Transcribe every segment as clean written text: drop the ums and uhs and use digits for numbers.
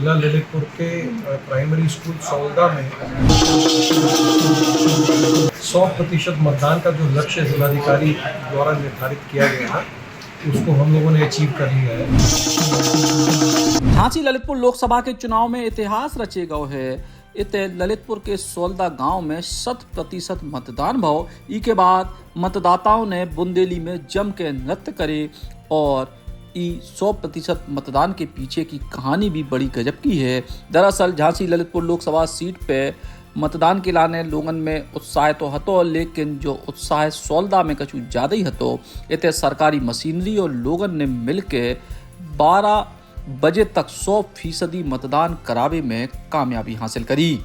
जिला ललितपुर के primary school सौलदा में 100% मतदान का जो लक्ष्य जिलाधिकारी द्वारा निर्धारित किया गया था उसको हम लोगों ने अचीव कर लिया है। झांसी ललितपुर लोकसभा के चुनाव में इतिहास रचे गए है। इते ललितपुर के सौलदा गांव में 100% मतदान भाव। ई के बाद मतदाताओं ने बुंदेली में जम के नृत्य करे और 100% मतदान के पीछे की कहानी भी बड़ी गजब की है। दरअसल झांसी ललितपुर लोकसभा सीट पे मतदान के लाने लोगन में उत्साह तो हतो, लेकिन जो उत्साह सौलदा में कछु ज़्यादा ही हतो। इते सरकारी मशीनरी और लोगन ने मिलके 12 बजे तक 100% मतदान करावे में कामयाबी हासिल करी।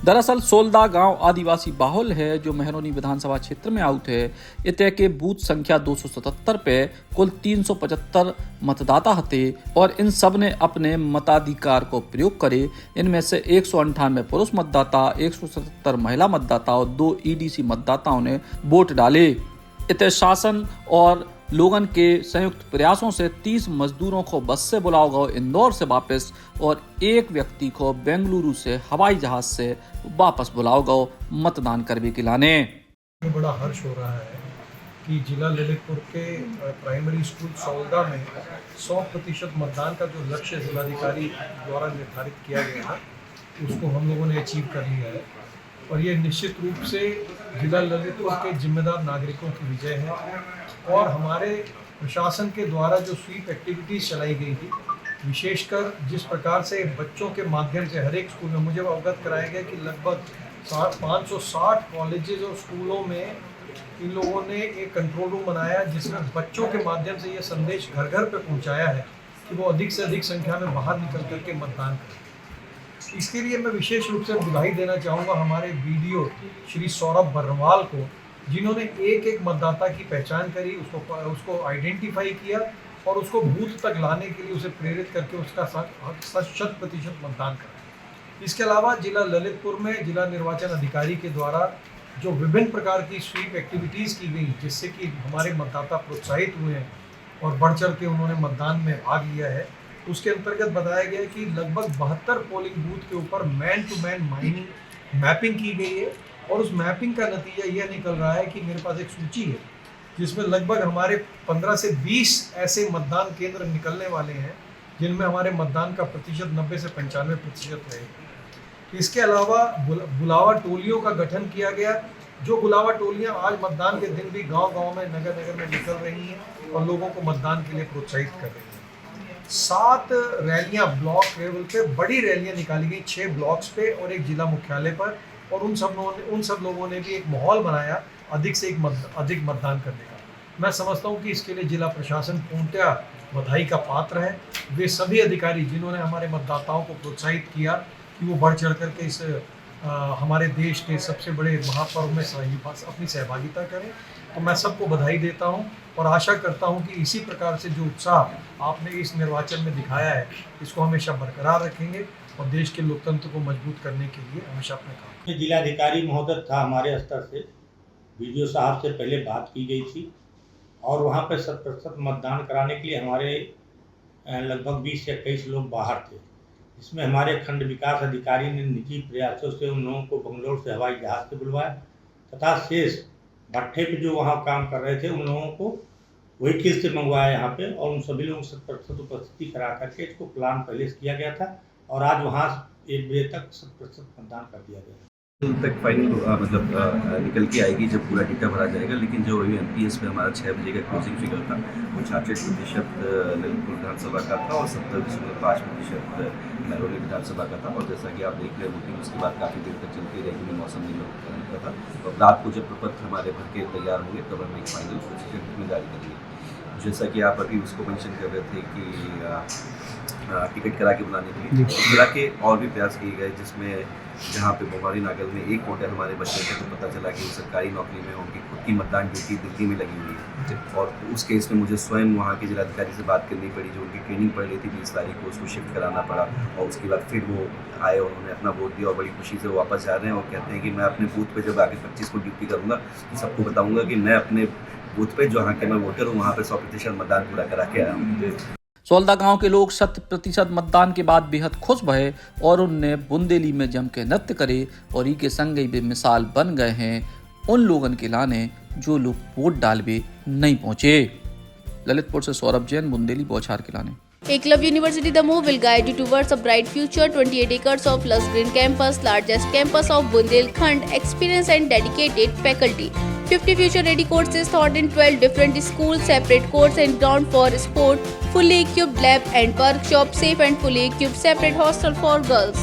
दरअसल सौलदा गांव आदिवासी बाहुल है जो मेहरौनी विधानसभा क्षेत्र में आउट है। इते के बूथ संख्या 277 पे कुल 375 मतदाता हते और इन सब ने अपने मताधिकार को प्रयोग करे। इनमें से 198 पुरुष मतदाता, 177 महिला मतदाता और 2 ईडीसी मतदाताओं ने वोट डाले। इते शासन और लोगन के संयुक्त प्रयासों से 30 मजदूरों को बस से बुलाओ गए इंदौर से वापस और एक व्यक्ति को बेंगलुरु से हवाई जहाज से वापस बुलाओ गए मतदान करने के लाने। बड़ा हर्ष हो रहा है कि जिला ललितपुर के प्राइमरी स्कूल सौलदा में 100% मतदान का जो लक्ष्य जिलाधिकारी द्वारा निर्धारित किया गया था उसको हम लोगों ने अचीव कर लिया है और ये निश्चित रूप से जिला ललितपुर के जिम्मेदार नागरिकों की विजय है। और हमारे प्रशासन के द्वारा जो स्वीप एक्टिविटीज़ चलाई गई थी, विशेषकर जिस प्रकार से बच्चों के माध्यम से हर एक स्कूल में मुझे अवगत कराया गया कि लगभग 560 कॉलेजेस और स्कूलों में इन लोगों ने एक कंट्रोल रूम बनाया जिसमें बच्चों के माध्यम से ये संदेश घर घर पे पहुंचाया है कि वो अधिक से अधिक संख्या में बाहर निकल करके मतदान करें। इसके लिए मैं विशेष रूप से बधाई देना चाहूँगा हमारे बीडीओ श्री सौरभ बर्नवाल को, जिन्होंने एक एक मतदाता की पहचान करी, उसको आइडेंटिफाई किया और उसको बूथ तक लाने के लिए उसे प्रेरित करके उसका 100% मतदान करा। इसके अलावा जिला ललितपुर में जिला निर्वाचन अधिकारी के द्वारा जो विभिन्न प्रकार की स्वीप एक्टिविटीज़ की गई जिससे कि हमारे मतदाता प्रोत्साहित हुए हैं और बढ़ चढ़ के उन्होंने मतदान में भाग लिया है, उसके अंतर्गत बताया गया कि लगभग 72 पोलिंग बूथ के ऊपर मैन टू मैन मैपिंग की गई है और उस मैपिंग का नतीजा यह निकल रहा है कि मेरे पास एक सूची है जिसमें लगभग हमारे 15 से 20 ऐसे मतदान केंद्र निकलने वाले हैं जिनमें हमारे मतदान का प्रतिशत 90 से 95% रहेगा। इसके अलावा बुलावा टोलियों का गठन किया गया, जो बुलावा टोलियां आज मतदान के दिन भी गांव-गांव में नगर में निकल रही हैं और लोगों को मतदान के लिए प्रोत्साहित कर रही हैं। 7 रैलियां ब्लॉक लेवल पे, बड़ी रैलियां निकाली गई 6 ब्लॉक्स पे और एक जिला मुख्यालय पर और उन सब लोगों ने भी एक माहौल बनाया अधिक से अधिक मतदान करने का। मैं समझता हूं कि इसके लिए जिला प्रशासन पूर्णतः बधाई का पात्र है। वे सभी अधिकारी जिन्होंने हमारे मतदाताओं को प्रोत्साहित किया कि वो बढ़ चढ़ करके इस हमारे देश के सबसे बड़े महापर्व में अपनी सहभागिता करें, तो मैं सबको बधाई देता हूं और आशा करता हूं कि इसी प्रकार से जो उत्साह आपने इस निर्वाचन में दिखाया है इसको हमेशा बरकरार रखेंगे और देश के लोकतंत्र को मजबूत करने के लिए हमेशा अपने काम। जिलाधिकारी महोदय था हमारे स्तर से, बीडीओ साहब से पहले बात की गई थी और वहाँ पर 100% मतदान कराने के लिए हमारे लगभग 20 से 21 लोग बाहर थे। इसमें हमारे खंड विकास अधिकारी ने निजी प्रयासों से उन लोगों को बंगलौर से हवाई जहाज़ से बुलवाया तथा शेष भट्ठे पे जो वहाँ काम कर रहे थे उन लोगों को व्हीकल से मंगवाया यहाँ पे और उन सभी लोगों को 100% उपस्थिति करा करके इसको प्लान पहले से किया गया था और आज वहाँ 1 बजे तक 100% मतदान कर दिया गया तक फाइनल निकल के आएगी जब पूरा डेटा भरा जाएगा। लेकिन जो अभी एमपीएस में हमारा 6 बजे का क्लोजिंग फिगर था वो 66% ललितपुर विधानसभा का था और 70.5% मेहरौनी विधानसभा का था। और जैसा कि आप देख रहे वोटिंग उसके बाद काफ़ी देर तक चलती रहेगी, मौसम नहीं का था। तो रात को जब प्रपत्र हमारे भर के तैयार होंगे तब हम एक फाइनल प्रोसीजर में जारी करेंगे। जैसा कि आप अभी उसको मेंशन कर रहे थे कि टिकट करा के बुलाने के लिए करा के और भी प्रयास किए गए, जिसमें जहाँ पे बोमारी नागल में एक वोटर हमारे बच्चे थे तो पता चला कि वो सरकारी नौकरी में उनकी खुद की मतदान ड्यूटी दिल्ली में लगी हुई है और उस केस में मुझे स्वयं वहाँ के जिलाधिकारी से बात करनी पड़ी। जो उनकी ट्रेनिंग पड़ रही थी 20 तारीख को, उसको शिफ्ट कराना पड़ा और उसके बाद फिर वो आए और उन्होंने अपना वोट दिया और बड़ी खुशी से वो वापस जा रहे हैं और कहते हैं कि मैं अपने बूथ पर जब आगे 25 को ड्यूटी करूँगा तो सबको बताऊँगा कि मैं अपने बूथ पे जहाँ के मैं वोटर हूँ वहाँ पर 100% मतदान पूरा करा के आया हूँ। सोलदा गांव के लोग 100% मतदान के बाद बेहद खुश भये और उनने बुंदेली में जम के नृत्य करे और ई के संग भी मिसाल बन गए हैं उन लोगन के लाने जो लोग वोट डालवे नहीं पहुंचे। ललितपुर से सौरभ जैन, बुंदेली बौछार के लाने। Eklavya University Damoh will guide you towards a bright future. 28 acres of lush green campus, largest campus of Bundelkhand, experienced and dedicated faculty. 50 future-ready courses taught in 12 different schools, separate courts and ground for sport, fully equipped lab and workshop, safe and fully equipped separate hostel for girls.